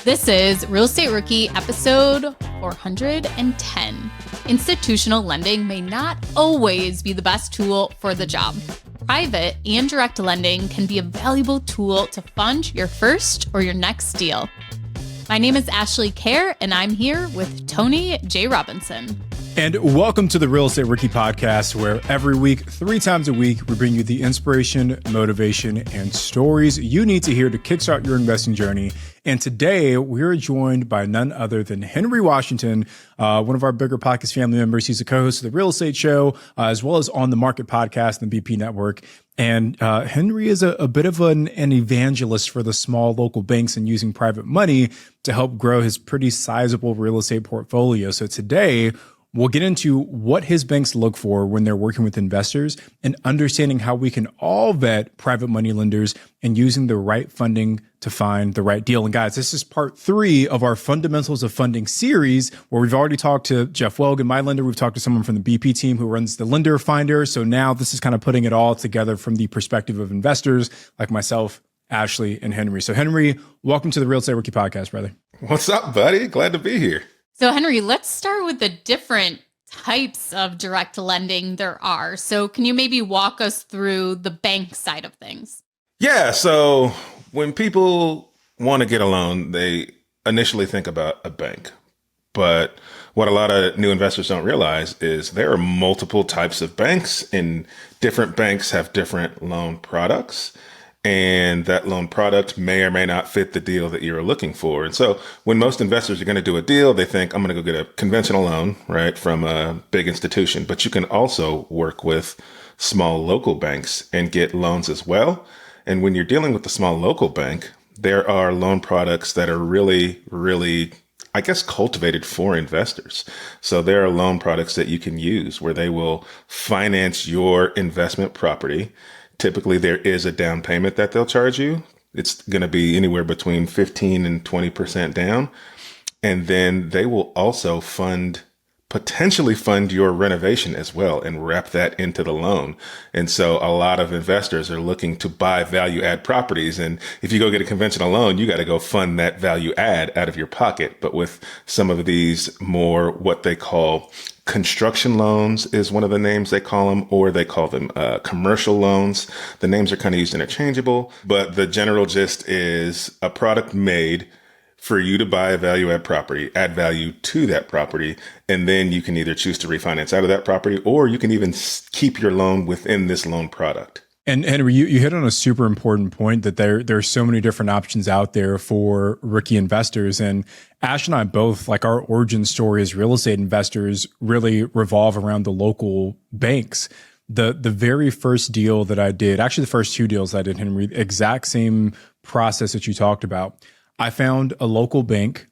This is Real Estate Rookie episode 410. Institutional lending may not always be the best tool for the job. Private and direct lending can be a valuable tool to fund your first or your next deal. My name is Ashley Kerr, and I'm here with Tony J. Robinson. And welcome to the Real Estate Rookie podcast, where every week, 3 times a week, we bring you the inspiration, motivation, and stories you need to hear to kickstart your investing journey. And today, we're joined by none other than Henry Washington, one of our BiggerPockets family members. He's a co-host of the Real Estate Show, as well as On the Market podcast and the BP Network. And Henry is a bit of an evangelist for the small local banks and using private money to help grow his pretty sizable real estate portfolio. So today, we'll get into what his banks look for when they're working with investors and understanding how we can all vet private money lenders and using the right funding to find the right deal. And guys, this is part 3 of our Fundamentals of Funding series, where we've already talked to Jeff Welgan, my lender. We've talked to someone from the BP team who runs the Lender Finder. So now this is kind of putting it all together from the perspective of investors like myself, Ashley, and Henry. So Henry, welcome to the Real Estate Rookie podcast, brother. What's up, buddy? Glad to be here. So Henry, let's start with the different types of direct lending there are. So can you maybe walk us through the bank side of things? Yeah. So when people want to get a loan, they initially think about a bank. But what a lot of new investors don't realize is there are multiple types of banks, and different banks have different loan products. And that loan product may or may not fit the deal that you're looking for. And so when most investors are going to do a deal, they think, I'm going to go get a conventional loan, right, from a big institution. But you can also work with small local banks and get loans as well. And when you're dealing with the small local bank, there are loan products that are really, I guess, cultivated for investors. So there are loan products that you can use where they will finance your investment property. Typically, there is a down payment that they'll charge you. It's going to be anywhere between 15 and 20% down. And then they will also potentially fund your renovation as well and wrap that into the loan. And so a lot of investors are looking to buy value add properties. And if you go get a conventional loan, you got to go fund that value add out of your pocket. But with some of these more what they call construction loans is one of the names they call them, or they call them commercial loans. The names are kind of used interchangeable, but the general gist is a product made for you to buy a value add property, add value to that property, and then you can either choose to refinance out of that property, or you can even keep your loan within this loan product. And Henry, you hit on a super important point that there are so many different options out there for rookie investors. And Ash and I both, like, our origin story as real estate investors really revolve around the local banks. The very first deal that I did, actually the first 2 deals I did, Henry, exact same process that you talked about. I found a local bank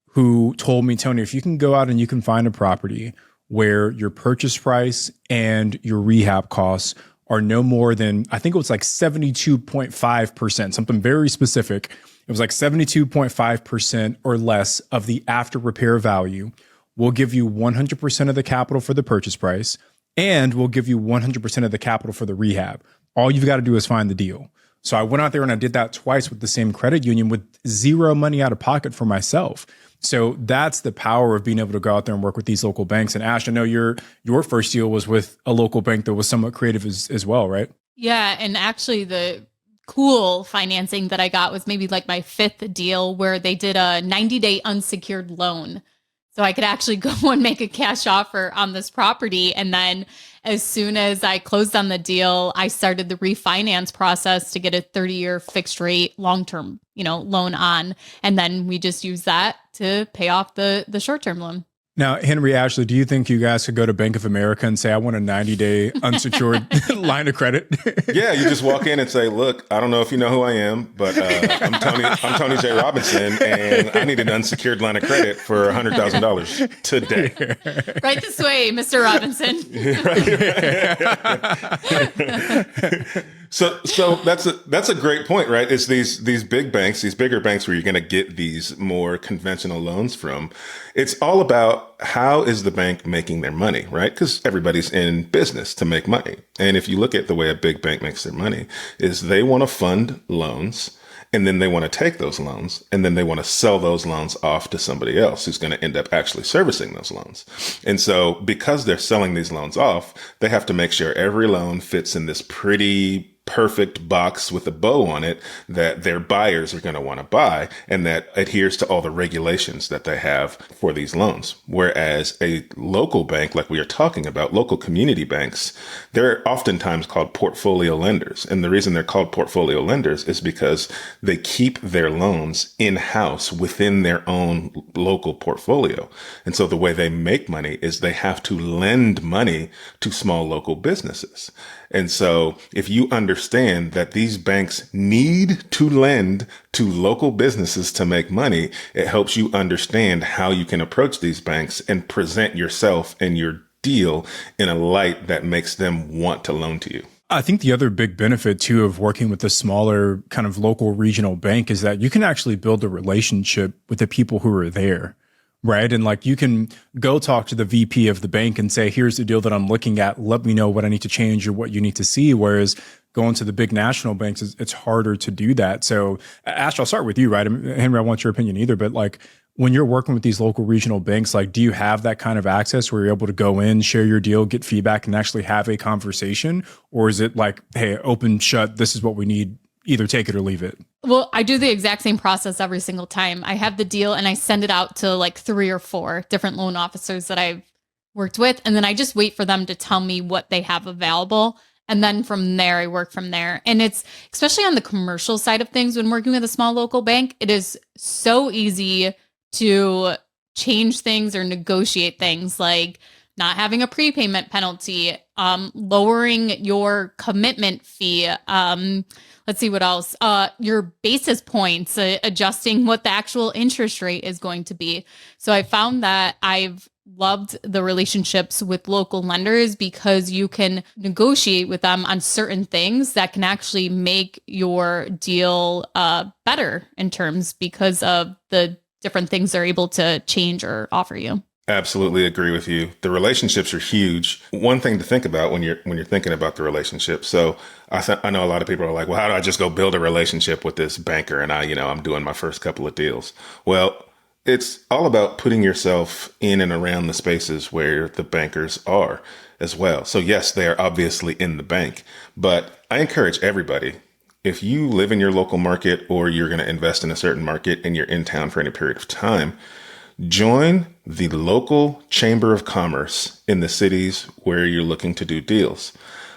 who told me, Tony, if you can go out and you can find a property where your purchase price and your rehab costs are no more than, I think it was like 72.5%, something very specific. It was like 72.5% or less of the after repair value. We'll give you 100% of the capital for the purchase price, and we'll give you 100% of the capital for the rehab. All you've got to do is find the deal. So I went out there and I did that twice with the same credit union with zero money out of pocket for myself. So that's the power of being able to go out there and work with these local banks. And Ash, I know your first deal was with a local bank that was somewhat creative as well, right? Yeah. And actually the cool financing that I got was maybe like my 5th deal, where they did a 90-day unsecured loan. So I could actually go and make a cash offer on this property. And then as soon as I closed on the deal, I started the refinance process to get a 30-year fixed rate long-term, loan on. And then we just use that to pay off the short-term loan. Now, Henry, Ashley, do you think you guys could go to Bank of America and say, I want a 90-day unsecured line of credit? Yeah, you just walk in and say, look, I don't know if you know who I am, but I'm Tony J. Robinson, and I need an unsecured line of credit for $100,000 today. Right this way, Mr. Robinson. Right. So that's a great point, right? It's these big banks, these bigger banks where you're going to get these more conventional loans from. It's all about how is the bank making their money, right? Because everybody's in business to make money. And if you look at the way a big bank makes their money, is they want to fund loans And then they want to take those loans and then they want to sell those loans off to somebody else who's going to end up actually servicing those loans. And so because they're selling these loans off, they have to make sure every loan fits in this pretty perfect box with a bow on it that their buyers are going to want to buy and that adheres to all the regulations that they have for these loans. Whereas a local bank, like we are talking about, local community banks, they're oftentimes called portfolio lenders. And the reason they're called portfolio lenders is because they keep their loans in-house within their own local portfolio. And so the way they make money is they have to lend money to small local businesses. And so if you understand that these banks need to lend to local businesses to make money, it helps you understand how you can approach these banks and present yourself and your deal in a light that makes them want to loan to you. I think the other big benefit too of working with a smaller kind of local regional bank is that you can actually build a relationship with the people who are there. Right. And like you can go talk to the VP of the bank and say, here's the deal that I'm looking at. Let me know what I need to change or what you need to see. Whereas going to the big national banks, it's harder to do that. So Ash, I'll start with you, right? Henry, I want your opinion either. But like when you're working with these local regional banks, like do you have that kind of access where you're able to go in, share your deal, get feedback and actually have a conversation? Or is it like, hey, open, shut, this is what we need, either take it or leave it? Well, I do the exact same process every single time. I have the deal and I send it out to like 3 or 4 different loan officers that I've worked with. And then I just wait for them to tell me what they have available. And then from there, I work from there. And it's especially on the commercial side of things, when working with a small local bank, it is so easy to change things or negotiate things like not having a prepayment penalty, lowering your commitment fee, let's see what else. Your basis points, adjusting what the actual interest rate is going to be. So I found that I've loved the relationships with local lenders because you can negotiate with them on certain things that can actually make your deal better in terms because of the different things they're able to change or offer you. Absolutely agree with you. The relationships are huge. One thing to think about when you're thinking about the relationship. So I know a lot of people are like, well, how do I just go build a relationship with this banker? And I'm doing my first couple of deals. Well, it's all about putting yourself in and around the spaces where the bankers are as well. So yes, they are obviously in the bank, but I encourage everybody, if you live in your local market or you're going to invest in a certain market and you're in town for any period of time, join the local chamber of commerce in the cities where you're looking to do deals.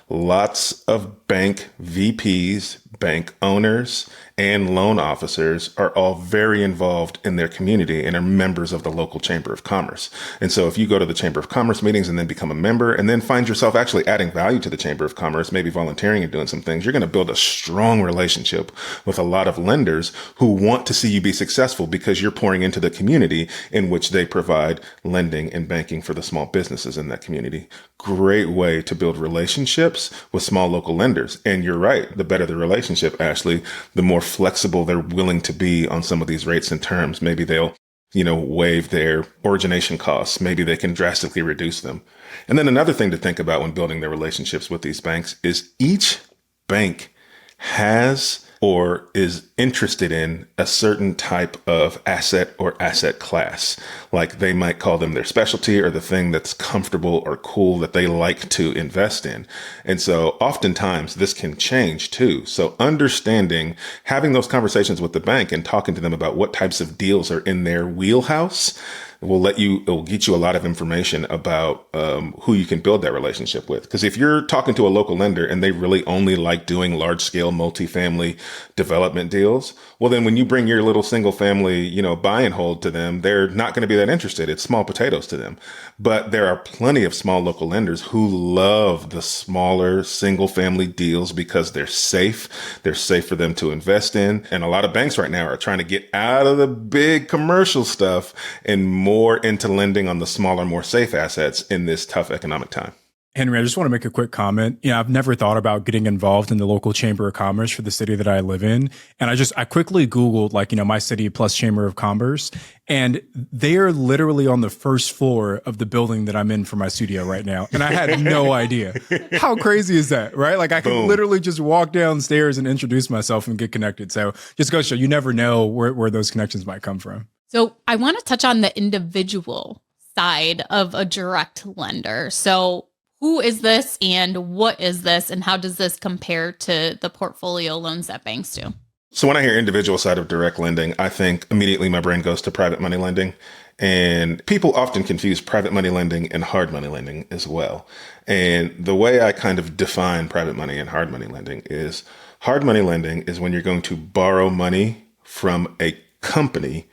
Lots of bank VPs, bank owners, and loan officers are all very involved in their community and are members of the local chamber of commerce. And so if you go to the chamber of commerce meetings and then become a member and then find yourself actually adding value to the chamber of commerce, maybe volunteering and doing some things, you're going to build a strong relationship with a lot of lenders who want to see you be successful because you're pouring into the community in which they provide lending and banking for the small businesses in that community. Great way to build relationships with small local lenders. And you're right. The better the relationship, Ashley, the more flexible they're willing to be on some of these rates and terms. Maybe they'll, waive their origination costs. Maybe they can drastically reduce them. And then another thing to think about when building their relationships with these banks is each bank has or is interested in a certain type of asset or asset class. Like they might call them their specialty or the thing that's comfortable or cool that they like to invest in. And so oftentimes this can change too. So understanding, having those conversations with the bank and talking to them about what types of deals are in their wheelhouse it will get you a lot of information about who you can build that relationship with. Because if you're talking to a local lender and they really only like doing large scale multifamily development deals, well, then when you bring your little single family, buy and hold to them, they're not going to be that interested. It's small potatoes to them. But there are plenty of small local lenders who love the smaller single family deals because they're safe. They're safe for them to invest in. And a lot of banks right now are trying to get out of the big commercial stuff and more into lending on the smaller, more safe assets in this tough economic time. Henry, I just want to make a quick comment. I've never thought about getting involved in the local chamber of commerce for the city that I live in. And I quickly Googled my city plus chamber of commerce, and they are literally on the first floor of the building that I'm in for my studio right now. And I had no idea. How crazy is that, right? Like I could literally just walk downstairs and introduce myself and get connected. So just goes to show you never know where those connections might come from. So I want to touch on the individual side of a direct lender. So who is this and what is this and how does this compare to the portfolio loans that banks do? So when I hear individual side of direct lending, I think immediately my brain goes to private money lending. And people often confuse private money lending and hard money lending as well. And the way I kind of define private money and hard money lending is hard money lending is when you're going to borrow money from a company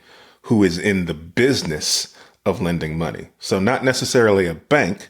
who is in the business of lending money. So not necessarily a bank,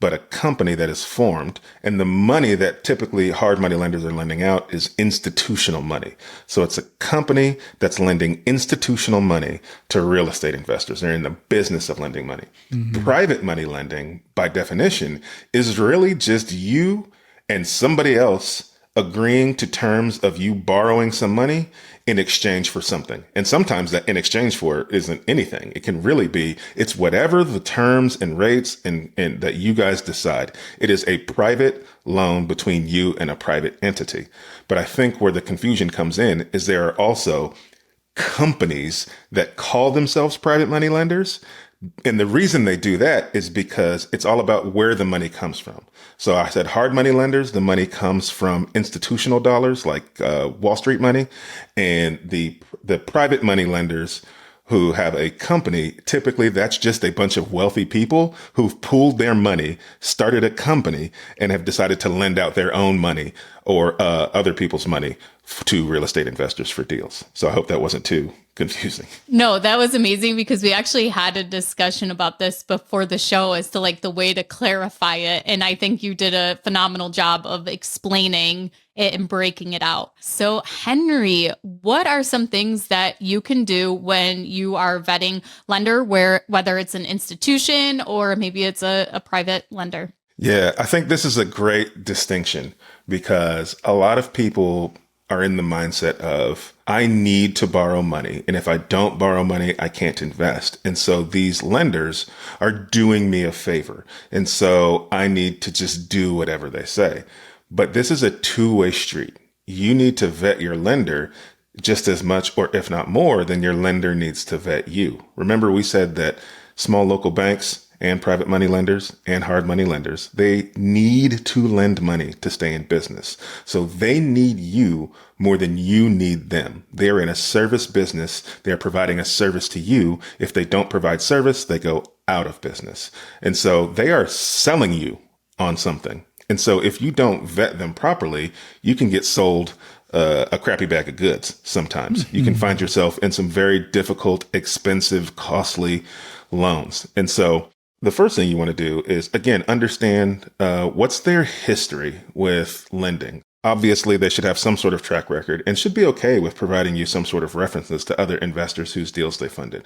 but a company that is formed. And the money that typically hard money lenders are lending out is institutional money. So it's a company that's lending institutional money to real estate investors. They're in the business of lending money. Mm-hmm. Private money lending, by definition, is really just you and somebody else agreeing to terms of you borrowing some money in exchange for something. And sometimes that in exchange for isn't anything. It can really be, it's whatever the terms and rates and that you guys decide. It is a private loan between you and a private entity. But I think where the confusion comes in is there are also companies that call themselves private money lenders. And the reason they do that is because it's all about where the money comes from. So I said hard money lenders, the money comes from institutional dollars like Wall Street money, and the private money lenders who have a company, typically that's just a bunch of wealthy people who've pooled their money, started a company, and have decided to lend out their own money or other people's money to real estate investors for deals. So I hope that wasn't too confusing. No, that was amazing because we actually had a discussion about this before the show as to like the way to clarify it. And I think you did a phenomenal job of explaining it and breaking it out. So Henry, what are some things that you can do when you are vetting lender, whether it's an institution or maybe it's a private lender? Yeah, I think this is a great distinction because a lot of people are in the mindset of, I need to borrow money. And if I don't borrow money, I can't invest. And so these lenders are doing me a favor. And so I need to just do whatever they say. But this is a two-way street. You need to vet your lender just as much, or if not more, than your lender needs to vet you. Remember, we said that small local banks and private money lenders and hard money lenders, they need to lend money to stay in business. So they need you more than you need them. They're in a service business. They're providing a service to you. If they don't provide service, they go out of business. And so they are selling you on something. And so if you don't vet them properly, you can get sold a crappy bag of goods sometimes. Mm-hmm. You can find yourself in some very difficult, expensive, costly loans. And so the first thing you want to do is, again, understand what's their history with lending. Obviously, they should have some sort of track record and should be okay with providing you some sort of references to other investors whose deals they funded.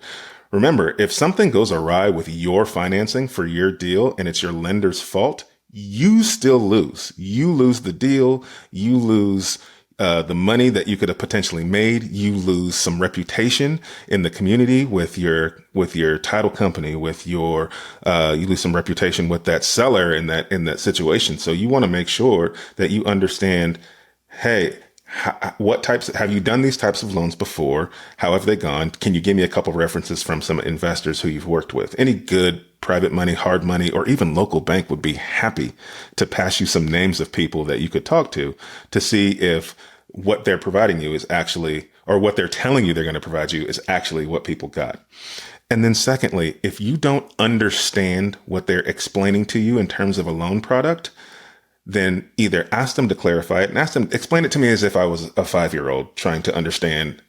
Remember, if something goes awry with your financing for your deal and it's your lender's fault, you still lose. You lose the deal. You lose the money that you could have potentially made. You lose some reputation in the community with your title company, you lose some reputation with that seller in that situation. So you want to make sure that you understand, hey, what types have you done these types of loans before? How have they gone? Can you give me a couple of references from some investors who you've worked with? Any good private money, hard money, or even local bank would be happy to pass you some names of people that you could talk to see if what they're providing you is actually, or what they're telling you they're going to provide you is actually what people got. And then secondly, if you don't understand what they're explaining to you in terms of a loan product, then either ask them to clarify it and ask them, explain it to me as if I was a 5-year-old trying to understand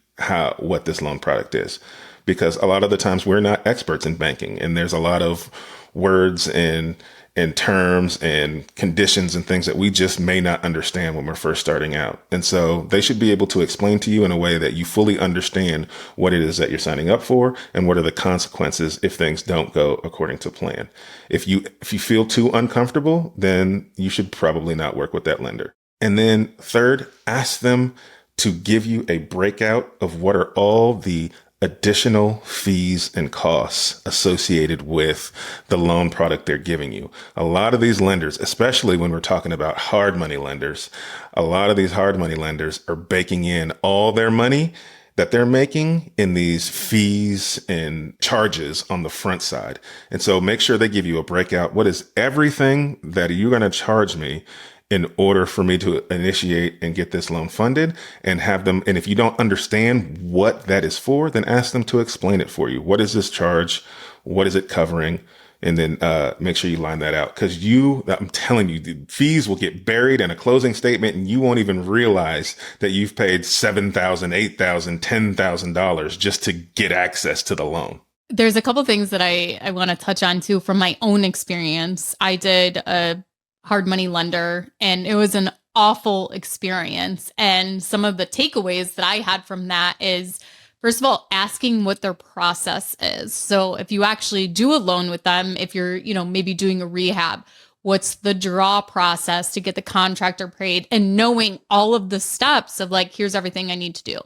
what this loan product is. Because a lot of the times we're not experts in banking and there's a lot of words and and terms and conditions and things that we just may not understand when we're first starting out. And so they should be able to explain to you in a way that you fully understand what it is that you're signing up for and what are the consequences if things don't go according to plan. If you feel too uncomfortable, then you should probably not work with that lender. And then third, ask them to give you a breakout of what are all the additional fees and costs associated with the loan product they're giving you. A lot of these lenders, especially when we're talking about hard money lenders, a lot of these hard money lenders are baking in all their money that they're making in these fees and charges on the front side. And so make sure they give you a breakout. What is everything that you're going to charge me in order for me to initiate and get this loan funded, and have them. And if you don't understand what that is for, then ask them to explain it for you. What is this charge? What is it covering? And then make sure you line that out, because I'm telling you, the fees will get buried in a closing statement and you won't even realize that you've paid $7,000, $8,000, $10,000 just to get access to the loan. There's a couple things that I want to touch on too from my own experience. I did a hard money lender, and it was an awful experience. And some of the takeaways that I had from that is, first of all, asking what their process is. So if you actually do a loan with them, if you're, maybe doing a rehab, what's the draw process to get the contractor paid, and knowing all of the steps of like, here's everything I need to do.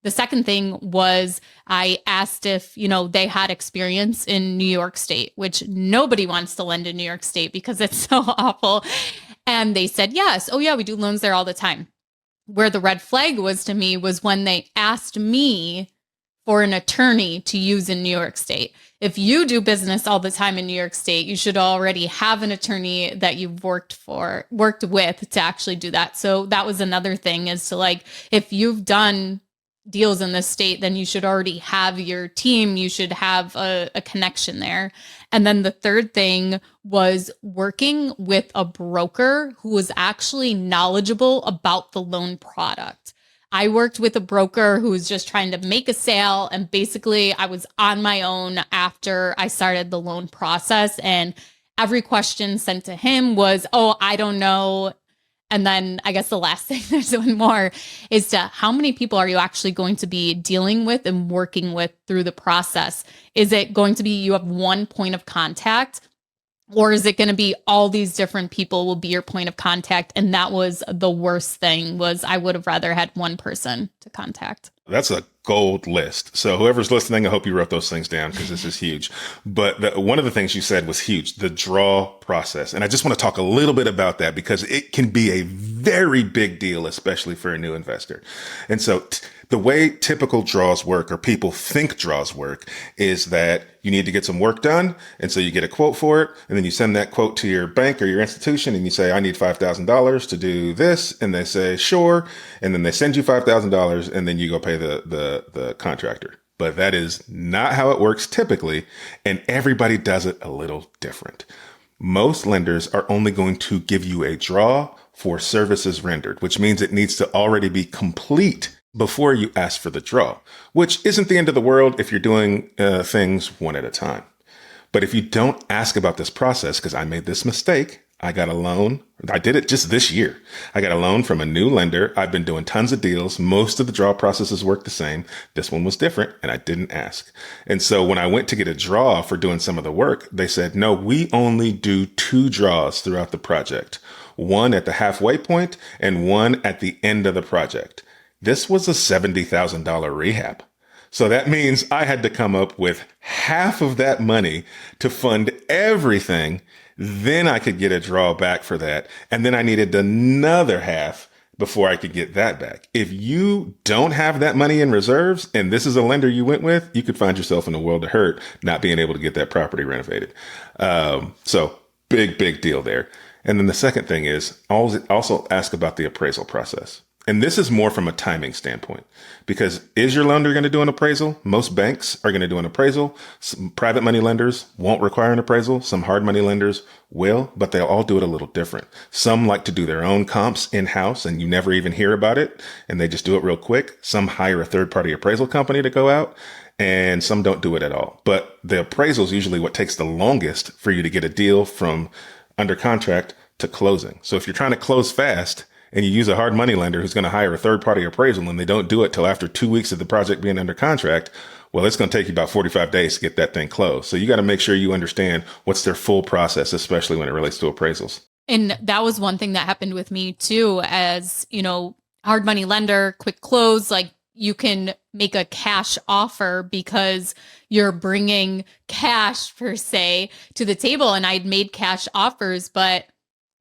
The second thing was I asked if, they had experience in New York State, which nobody wants to lend in New York State because it's so awful. And they said, yes. Oh yeah, we do loans there all the time. Where the red flag was to me was when they asked me for an attorney to use in New York State. If you do business all the time in New York State, you should already have an attorney that you've worked with to actually do that. So that was another thing, is to like, if you've done deals in this state, then you should already have your team. You should have a connection there. And then the third thing was working with a broker who was actually knowledgeable about the loan product. I worked with a broker who was just trying to make a sale. And basically I was on my own after I started the loan process. And every question sent to him was, oh, I don't know. And then I guess the last thing, there's one more, is to how many people are you actually going to be dealing with and working with through the process? Is it going to be you have one point of contact, or is it going to be all these different people will be your point of contact? And that was the worst thing, was I would have rather had one person to contact. That's a gold list. So whoever's listening, I hope you wrote those things down, because this is huge. But one of the things you said was huge, the draw process. And I just want to talk a little bit about that, because it can be a very big deal, especially for a new investor. And so the way typical draws work, or people think draws work, is that you need to get some work done. And so you get a quote for it. And then you send that quote to your bank or your institution and you say, I need $5,000 to do this. And they say, sure. And then they send you $5,000 and then you go pay the contractor. But that is not how it works typically. And everybody does it a little different. Most lenders are only going to give you a draw for services rendered, which means it needs to already be complete before you ask for the draw, which isn't the end of the world if you're doing things one at a time. But if you don't ask about this process, because I made this mistake, I got a loan. I did it just this year. I got a loan from a new lender. I've been doing tons of deals. Most of the draw processes work the same. This one was different, and I didn't ask. And so when I went to get a draw for doing some of the work, they said, no, we only do 2 draws throughout the project, one at the halfway point and one at the end of the project. This was a $70,000 rehab. So that means I had to come up with half of that money to fund everything. Then I could get a draw back for that. And then I needed another half before I could get that back. If you don't have that money in reserves, and this is a lender you went with, you could find yourself in a world of hurt not being able to get that property renovated. So big deal there. And then the second thing is also ask about the appraisal process. And this is more from a timing standpoint, because is your lender going to do an appraisal? Most banks are going to do an appraisal. Some private money lenders won't require an appraisal. Some hard money lenders will, but they'll all do it a little different. Some like to do their own comps in-house and you never even hear about it, and they just do it real quick. Some hire a third-party appraisal company to go out, and some don't do it at all. But the appraisal is usually what takes the longest for you to get a deal from under contract to closing. So if you're trying to close fast and you use a hard money lender who's going to hire a third party appraisal and they don't do it till after 2 weeks of the project being under contract, well, it's going to take you about 45 days to get that thing closed. So you got to make sure you understand what's their full process, especially when it relates to appraisals. And that was one thing that happened with me too, as, you know, hard money lender, quick close, like you can make a cash offer because you're bringing cash per se to the table. And I'd made cash offers, but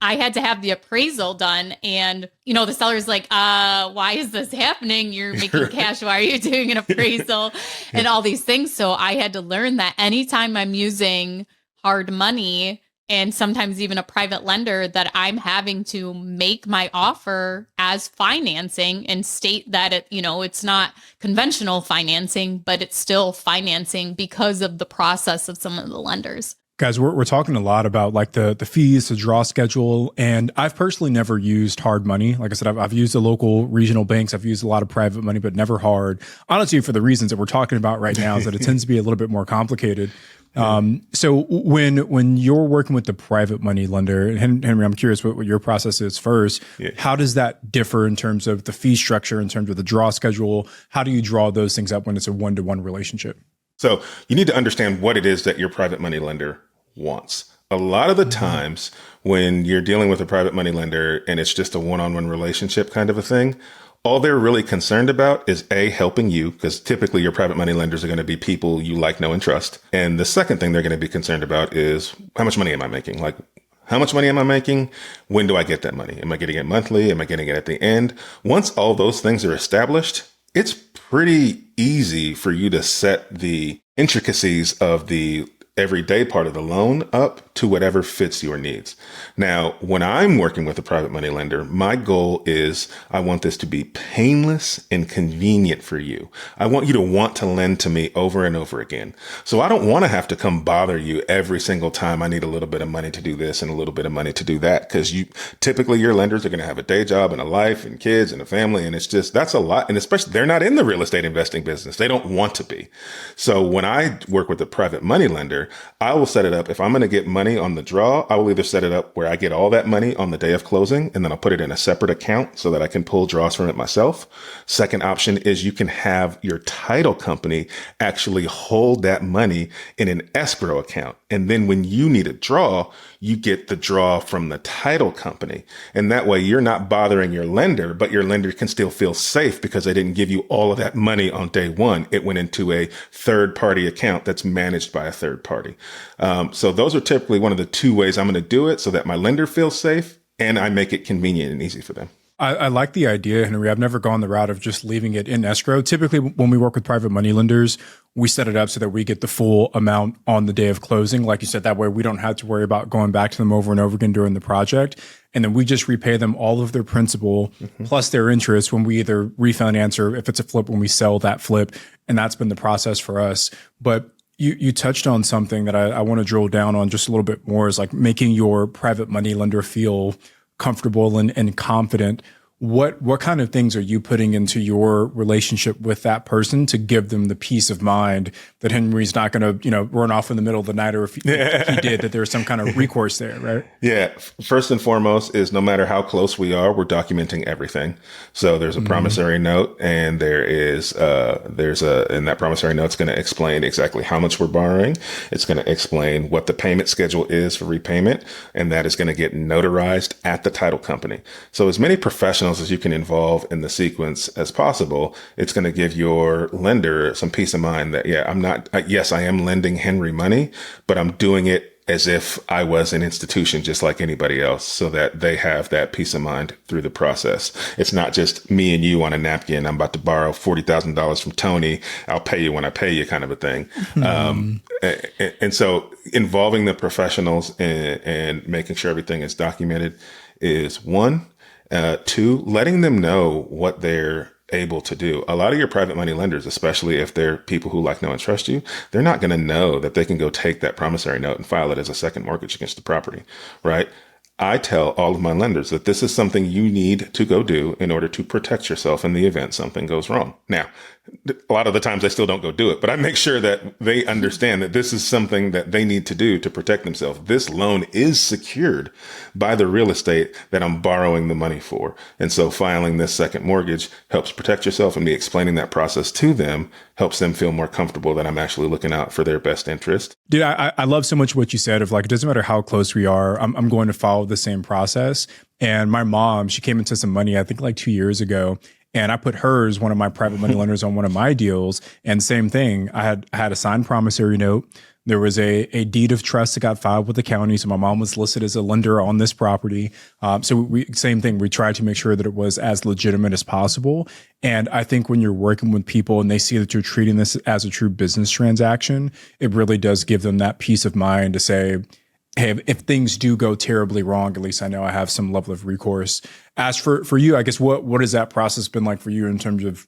I had to have the appraisal done. And, you know, the seller's like, why is this happening? You're making cash. Why are you doing an appraisal? And all these things. So I had to learn that anytime I'm using hard money and sometimes even a private lender, that I'm having to make my offer as financing and state that it, you know, it's not conventional financing, but it's still financing because of the process of some of the lenders. Guys, we're talking a lot about like the fees, the draw schedule, and I've personally never used hard money. Like I said, I've used the local regional banks. I've used a lot of private money, but never hard. Honestly, for the reasons that we're talking about right now, is that it tends to be a little bit more complicated. So when you're working with the private money lender, and Henry, I'm curious what your process is first. Yeah. How does that differ in terms of the fee structure, in terms of the draw schedule? How do you draw those things up when it's a one-to-one relationship? So you need to understand what it is that your private money lender wants. A lot of the times when you're dealing with a private money lender and it's just a one-on-one relationship kind of a thing, all they're really concerned about is helping you, because typically your private money lenders are going to be people you like, know, and trust. And the second thing they're going to be concerned about is how much money am I making? Like, how much money am I making? When do I get that money? Am I getting it monthly? Am I getting it at the end? Once all those things are established, it's pretty easy for you to set the intricacies of the everyday part of the loan up to whatever fits your needs. Now, when I'm working with a private money lender, my goal is I want this to be painless and convenient for you. I want you to want to lend to me over and over again. So I don't want to have to come bother you every single time I need a little bit of money to do this and a little bit of money to do that, because typically your lenders are going to have a day job and a life and kids and a family. And it's just, that's a lot. And especially they're not in the real estate investing business. They don't want to be. So when I work with a private money lender, I will set it up. If I'm going to get money on the draw, I will either set it up where I get all that money on the day of closing, and then I'll put it in a separate account so that I can pull draws from it myself. Second option is you can have your title company actually hold that money in an escrow account. And then when you need a draw, you get the draw from the title company. And that way you're not bothering your lender, but your lender can still feel safe because they didn't give you all of that money on day one. It went into a third party account that's managed by a third party. So those are typically one of the two ways I'm going to do it, so that my lender feels safe and I make it convenient and easy for them. I like the idea, Henry. I've never gone the route of just leaving it in escrow. Typically, when we work with private money lenders, we set it up so that we get the full amount on the day of closing. Like you said, that way we don't have to worry about going back to them over and over again during the project. And then we just repay them all of their principal plus their interest when we either refinance, or if it's a flip, when we sell that flip. And that's been the process for us. But you touched on something that I want to drill down on just a little bit more, is like making your private money lender feel comfortable and confident. What kind of things are you putting into your relationship with that person to give them the peace of mind that Henry's not going to, run off in the middle of the night, or if he did, that there's some kind of recourse there, right? Yeah. First and foremost is, no matter how close we are, we're documenting everything. So there's a promissory note, and in that promissory note, it's going to explain exactly how much we're borrowing. It's going to explain what the payment schedule is for repayment, and that is going to get notarized at the title company. So as many professionals as you can involve in the sequence as possible, it's going to give your lender some peace of mind that, yes, I am lending Henry money, but I'm doing it as if I was an institution just like anybody else, so that they have that peace of mind through the process. It's not just me and you on a napkin. I'm about to borrow $40,000 from Tony. I'll pay you when I pay you, kind of a thing. And so involving the professionals and making sure everything is documented is one. Two, letting them know what they're able to do. A lot of your private money lenders, especially if they're people who like, know, and trust you, they're not going to know that they can go take that promissory note and file it as a second mortgage against the property, right? I tell all of my lenders that this is something you need to go do in order to protect yourself in the event something goes wrong. Now, A lot of the times I still don't go do it, but I make sure that they understand that this is something that they need to do to protect themselves. This loan is secured by the real estate that I'm borrowing the money for. And so filing this second mortgage helps protect yourself, and me explaining that process to them helps them feel more comfortable that I'm actually looking out for their best interest. Dude, I love so much what you said of like, it doesn't matter how close we are, I'm going to follow the same process. And my mom, she came into some money, I think like 2 years ago. And I put her as one of my private money lenders on one of my deals. And same thing, I had a signed promissory note. There was a deed of trust that got filed with the county. So my mom was listed as a lender on this property. Same thing. We tried to make sure that it was as legitimate as possible. And I think when you're working with people and they see that you're treating this as a true business transaction, it really does give them that peace of mind to say, hey, if things do go terribly wrong, at least I know I have some level of recourse. As for you, I guess, what has that process been like for you in terms of,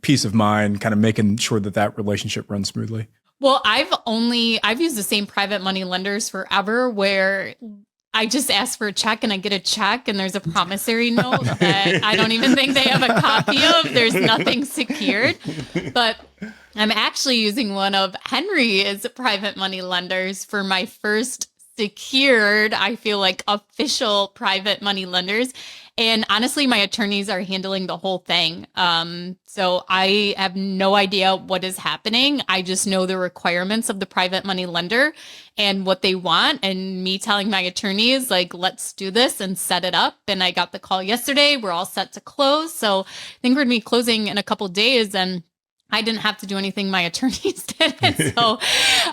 peace of mind, kind of making sure that relationship runs smoothly? Well, I've used the same private money lenders forever, where I just ask for a check and I get a check and there's a promissory note that I don't even think they have a copy of. There's nothing secured. But I'm actually using one of Henry's private money lenders for my first secured, I feel like, official private money lenders. And honestly, my attorneys are handling the whole thing. So I have no idea what is happening. I just know the requirements of the private money lender and what they want. And me telling my attorneys, like, let's do this and set it up. And I got the call yesterday. We're all set to close. So I think we're going to be closing in a couple of days. And I didn't have to do anything. My attorneys did it. So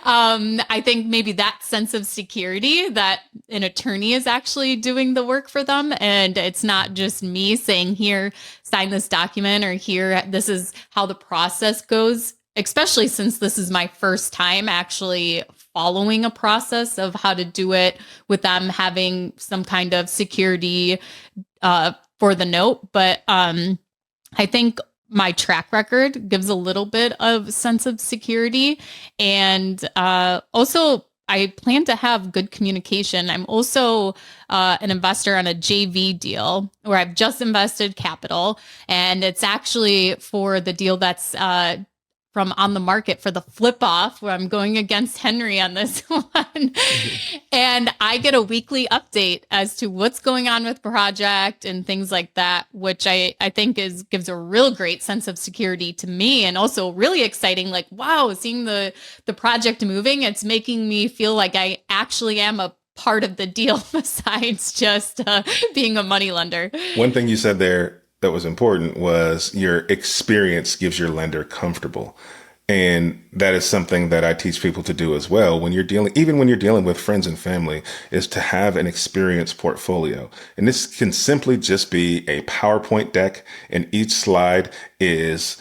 I think maybe that sense of security that an attorney is actually doing the work for them. And it's not just me saying, here, sign this document, or here, this is how the process goes, especially since this is my first time actually following a process of how to do it with them having some kind of security for the note. But I think my track record gives a little bit of sense of security. And also, I plan to have good communication. I'm also an investor on a JV deal where I've just invested capital. And it's actually for the deal that's from on the market for the flip off, where I'm going against Henry on this one. And I get a weekly update as to what's going on with project and things like that, which I think gives a real great sense of security to me, and also really exciting. Like, wow, seeing the project moving, it's making me feel like I actually am a part of the deal besides just being a money lender. One thing you said there that was important was your experience gives your lender comfortable. And that is something that I teach people to do as well when you're dealing with friends and family, is to have an experience portfolio. And this can simply just be a PowerPoint deck, and each slide is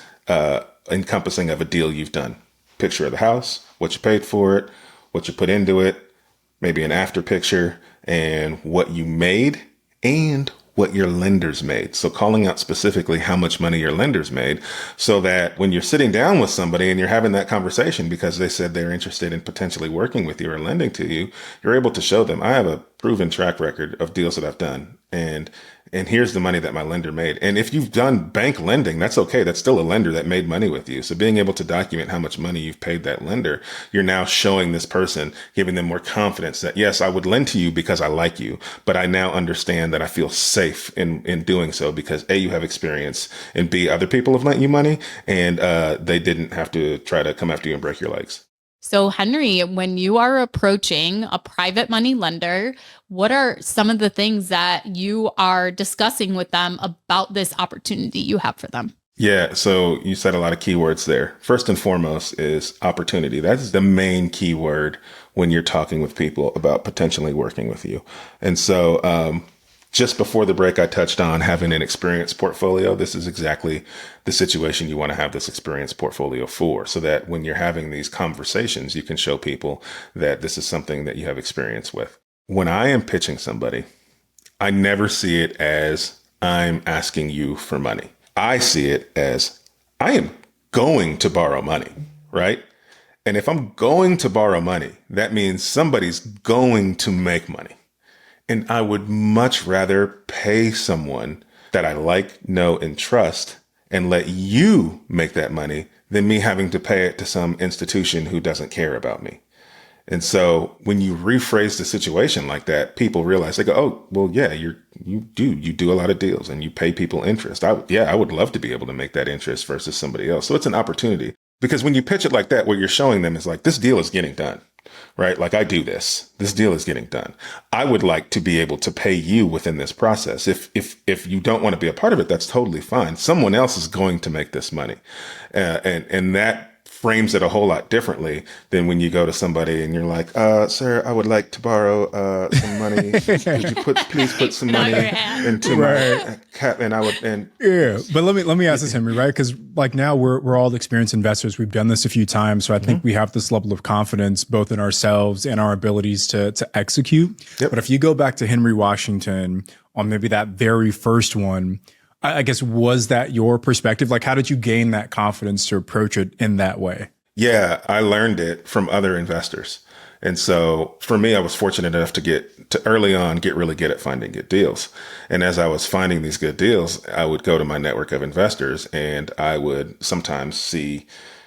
encompassing of a deal you've done. Picture of the house, what you paid for it, what you put into it, maybe an after picture, and what you made and what your lenders made. So calling out specifically how much money your lenders made, so that when you're sitting down with somebody and you're having that conversation because they said they're interested in potentially working with you or lending to you, you're able to show them, I have a proven track record of deals that I've done. And here's the money that my lender made. And if you've done bank lending, that's okay. That's still a lender that made money with you. So being able to document how much money you've paid that lender, you're now showing this person, giving them more confidence that, yes, I would lend to you because I like you, but I now understand that I feel safe in doing so because A, you have experience, and B, other people have lent you money, and they didn't have to try to come after you and break your legs. So, Henry, when you are approaching a private money lender, what are some of the things that you are discussing with them about this opportunity you have for them? Yeah, so you said a lot of keywords there. First and foremost is opportunity. That is the main keyword when you're talking with people about potentially working with you. And so just before the break, I touched on having an experience portfolio. This is exactly the situation you want to have this experience portfolio for, so that when you're having these conversations, you can show people that this is something that you have experience with. When I am pitching somebody, I never see it as I'm asking you for money. I see it as I am going to borrow money, right? And if I'm going to borrow money, that means somebody's going to make money. And I would much rather pay someone that I like, know, and trust and let you make that money than me having to pay it to some institution who doesn't care about me. And so when you rephrase the situation like that, people realize, they go, oh, well, yeah, you do a lot of deals and you pay people interest. I would love to be able to make that interest versus somebody else. So it's an opportunity, because when you pitch it like that, what you're showing them is like, this deal is getting done, right? Like, I do this deal is getting done. I would like to be able to pay you within this process. If you don't want to be a part of it, that's totally fine. Someone else is going to make this money. And that frames it a whole lot differently than when you go to somebody and you're like, sir, I would like to borrow some money. Could you please put some money into my cap? And yeah. But let me ask this, Henry, right? Because like now we're all experienced investors. We've done this a few times. So I think we have this level of confidence both in ourselves and our abilities to execute. Yep. But if you go back to Henry Washington on maybe that very first one, I guess, was that your perspective? Like, how did you gain that confidence to approach it in that way? Yeah, I learned it from other investors. And so for me, I was fortunate enough to early on get really good at finding good deals. And as I was finding these good deals, I would go to my network of investors and I would sometimes see,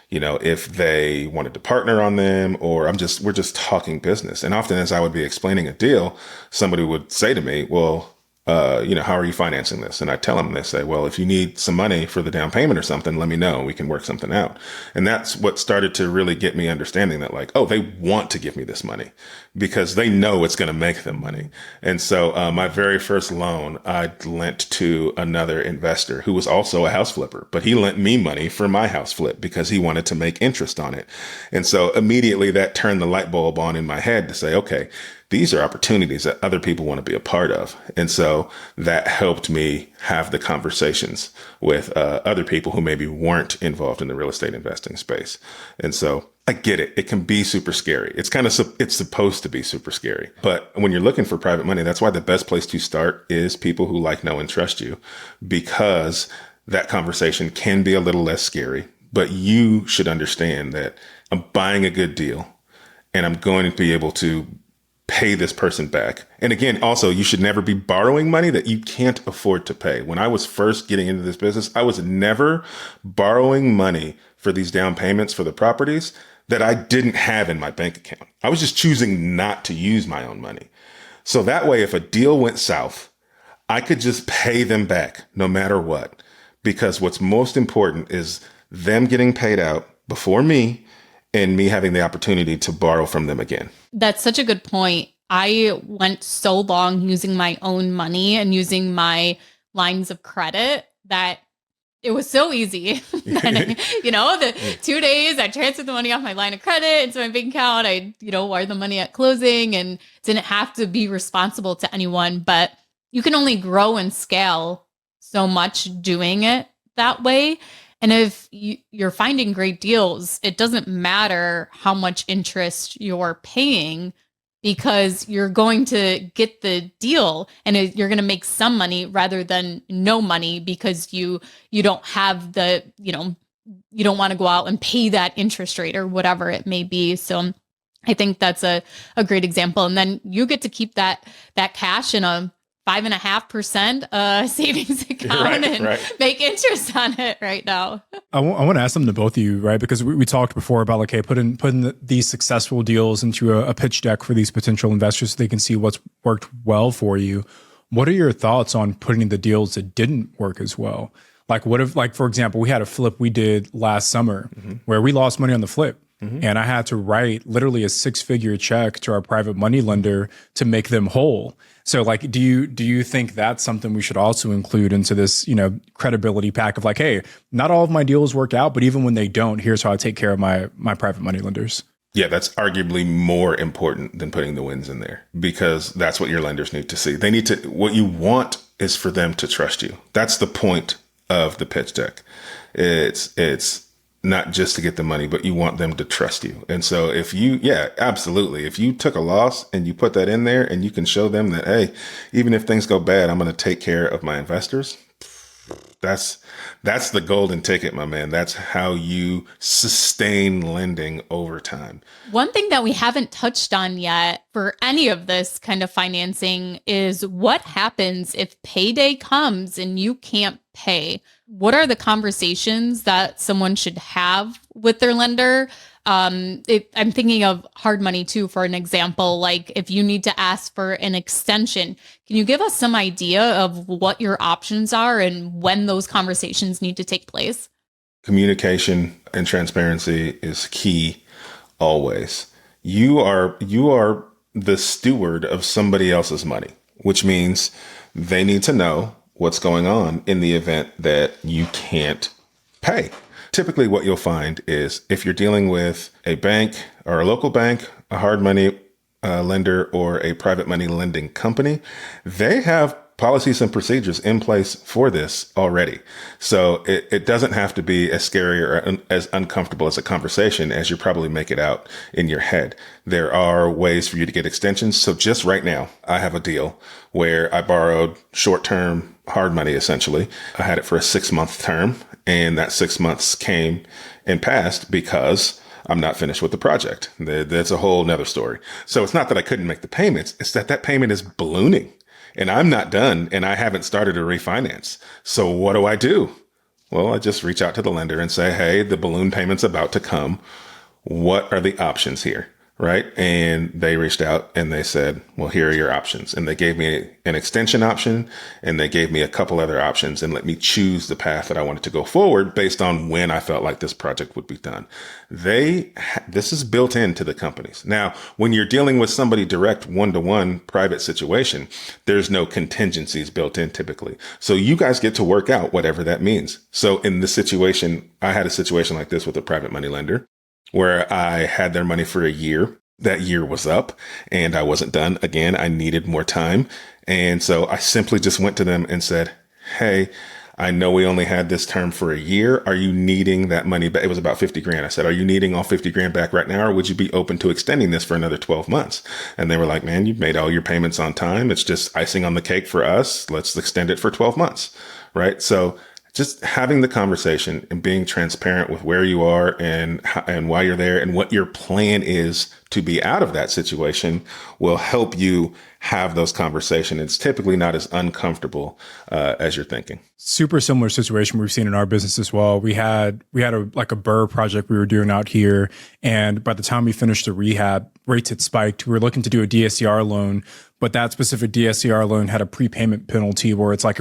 if they wanted to partner on them, or we're just talking business. And often as I would be explaining a deal, somebody would say to me, well, how are you financing this? And I tell them, and they say, well, if you need some money for the down payment or something, let me know. We can work something out. And that's what started to really get me understanding that, like, oh, they want to give me this money because they know it's going to make them money. And so my very first loan, I lent to another investor who was also a house flipper, but he lent me money for my house flip because he wanted to make interest on it. And so immediately that turned the light bulb on in my head to say, okay, these are opportunities that other people want to be a part of. And so that helped me have the conversations with other people who maybe weren't involved in the real estate investing space. And so I get it. It can be super scary. It's supposed to be super scary. But when you're looking for private money, that's why the best place to start is people who like, know, and trust you, because that conversation can be a little less scary. But you should understand that I'm buying a good deal and I'm going to be able to pay this person back. And again, also, you should never be borrowing money that you can't afford to pay. When I was first getting into this business, I was never borrowing money for these down payments for the properties that I didn't have in my bank account. I was just choosing not to use my own money. So that way, if a deal went south, I could just pay them back no matter what, because what's most important is them getting paid out before me and me having the opportunity to borrow from them again. That's such a good point. I went so long using my own money and using my lines of credit that it was so easy. The 2 days I transferred the money off my line of credit into my bank account. I, wired the money at closing and didn't have to be responsible to anyone. But you can only grow and scale so much doing it that way. And if you're finding great deals, it doesn't matter how much interest you're paying, because you're going to get the deal and you're going to make some money rather than no money, because you don't have the, you don't want to go out and pay that interest rate or whatever it may be. So I think that's a great example. And then you get to keep that cash in a 5.5% savings account and make interest on it right now. I want to ask them to both of you, right? Because we talked before about like, hey, putting these successful deals into a pitch deck for these potential investors so they can see what's worked well for you. What are your thoughts on putting the deals that didn't work as well? Like, what if, like, for example, we had a flip we did last summer where we lost money on the flip. And I had to write literally a 6-figure check to our private money lender to make them whole. So like, do you think that's something we should also include into this, credibility pack of like, hey, not all of my deals work out, but even when they don't, here's how I take care of my private money lenders. Yeah, that's arguably more important than putting the wins in there, because that's what your lenders need to see. What you want is for them to trust you. That's the point of the pitch deck. It's not just to get the money, but you want them to trust you. And so absolutely. If you took a loss and you put that in there and you can show them that, hey, even if things go bad, I'm going to take care of my investors. That's the golden ticket, my man. That's how you sustain lending over time. One thing that we haven't touched on yet for any of this kind of financing is what happens if payday comes and you can't pay? What are the conversations that someone should have with their lender? I'm thinking of hard money too, for an example, like if you need to ask for an extension, can you give us some idea of what your options are and when those conversations need to take place? Communication and transparency is key always. You are the steward of somebody else's money, which means they need to know what's going on in the event that you can't pay. Typically, what you'll find is if you're dealing with a bank or a local bank, a hard money lender, or a private money lending company, they have policies and procedures in place for this already. So it doesn't have to be as scary or as uncomfortable as a conversation as you probably make it out in your head. There are ways for you to get extensions. So just right now, I have a deal where I borrowed short-term hard money, essentially. I had it for a 6-month term, and that 6 months came and passed because I'm not finished with the project. That's a whole nother story. So it's not that I couldn't make the payments. It's that payment is ballooning. And I'm not done, and I haven't started a refinance. So what do? Well, I just reach out to the lender and say, hey, the balloon payment's about to come. What are the options here? Right? And they reached out and they said, well, here are your options. And they gave me an extension option, and they gave me a couple other options and let me choose the path that I wanted to go forward based on when I felt like this project would be done. This is built into the companies. Now, when you're dealing with somebody direct one-to-one private situation, there's no contingencies built in typically. So you guys get to work out whatever that means. So in this situation, I had a situation like this with a private money lender, where I had their money for a year. That year was up and I wasn't done. Again, I needed more time. And so I simply just went to them and said, hey, I know we only had this term for a year. Are you needing that money back? It was about 50 grand. I said, are you needing all 50 grand back right now? Or would you be open to extending this for another 12 months? And they were like, man, you've made all your payments on time. It's just icing on the cake for us. Let's extend it for 12 months. Right. So just having the conversation and being transparent with where you are and why you're there and what your plan is to be out of that situation will help you have those conversations. It's typically not as uncomfortable as you're thinking. Super similar situation we've seen in our business as well. We had a burr project we were doing out here, and by the time we finished the rehab, rates had spiked. We were looking to do a DSCR loan, but that specific DSCR loan had a prepayment penalty where it's like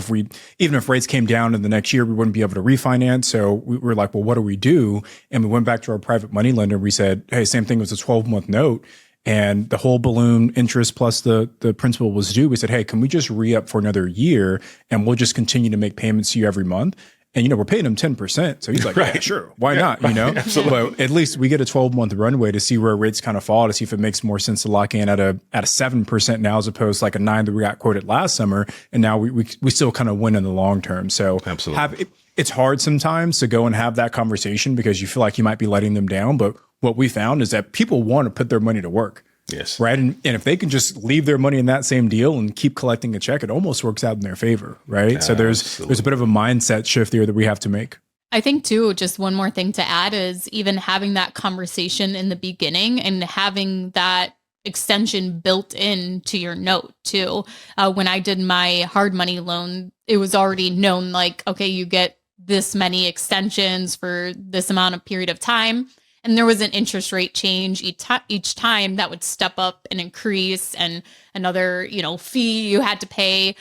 even if rates came down in the next year, we wouldn't be able to refinance. So we were like, well, what do we do? And we went back to our private money lender. We said, hey, same thing, it was a 12-month note. And the whole balloon interest plus the principal was due. We said, hey, can we just re-up for another year and we'll just continue to make payments to you every month? And, we're paying him 10%. So he's like, right. Yeah, sure. Why not? Absolutely. But at least we get a 12-month runway to see where rates kind of fall, to see if it makes more sense to lock in at a 7% now as opposed to like a 9 that we got quoted last summer. And now we still kind of win in the long term. So absolutely. It's hard sometimes to go and have that conversation because you feel like you might be letting them down. But what we found is that people want to put their money to work. Yes. Right. And if they can just leave their money in that same deal and keep collecting a check, it almost works out in their favor. Right. So there's a bit of a mindset shift there that we have to make. I think too, just one more thing to add is even having that conversation in the beginning and having that extension built into your note too. When I did my hard money loan, it was already known like, okay, you get this many extensions for this amount of period of time. And there was an interest rate change each time that would step up and increase, and another, fee you had to pay.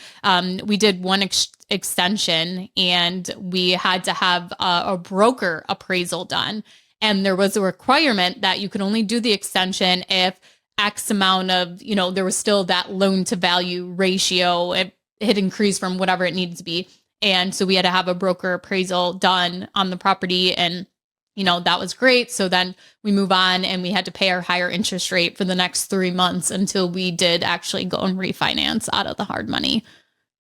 We did one extension, and we had to have a broker appraisal done. And there was a requirement that you could only do the extension if X amount of, there was still that loan to value ratio. It had increased from whatever it needed to be. And so we had to have a broker appraisal done on the property, and that was great. So then we move on and we had to pay our higher interest rate for the next 3 months until we did actually go and refinance out of the hard money.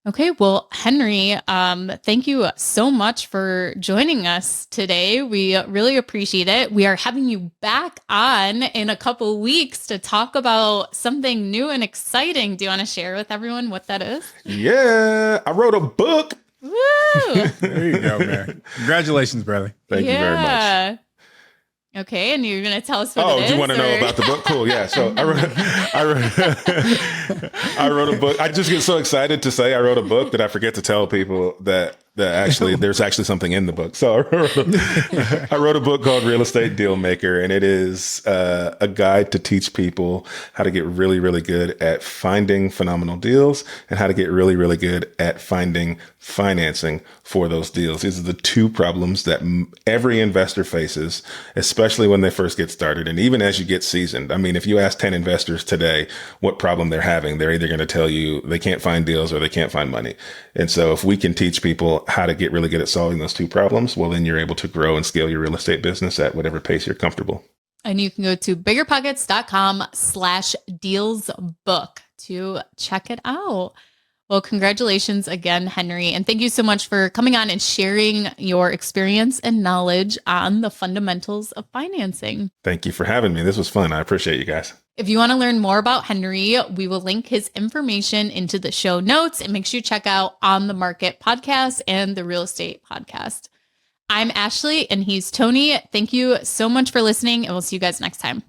Okay, well, Henry, thank you so much for joining us today. We really appreciate it. We are having you back on in a couple weeks to talk about something new and exciting. Do you want to share with everyone what that is? Yeah, I wrote a book. Woo! There you go, man. Congratulations, brother. Thank you very much. Okay, and you're going to tell us what it is? Do you want to know about the book? Cool. Yeah. So I wrote a book. I just get so excited to say I wrote a book that I forget to tell people that actually there's actually something in the book. So I wrote a book called Real Estate Deal Maker, and it is a guide to teach people how to get really, really good at finding phenomenal deals and how to get really, really good at finding financing for those deals. These are the two problems that every investor faces, especially when they first get started. And even as you get seasoned, I mean, if you ask 10 investors today what problem they're having, they're either going to tell you they can't find deals or they can't find money. And so if we can teach people how to get really good at solving those two problems, well, then you're able to grow and scale your real estate business at whatever pace you're comfortable. And you can go to biggerpockets.com/dealsbook to check it out. Well, congratulations again, Henry. And thank you so much for coming on and sharing your experience and knowledge on the fundamentals of financing. Thank you for having me. This was fun. I appreciate you guys. If you want to learn more about Henry, we will link his information into the show notes, and make sure you check out On the Market podcast and the Real Estate podcast. I'm Ashley and he's Tony. Thank you so much for listening, and we'll see you guys next time.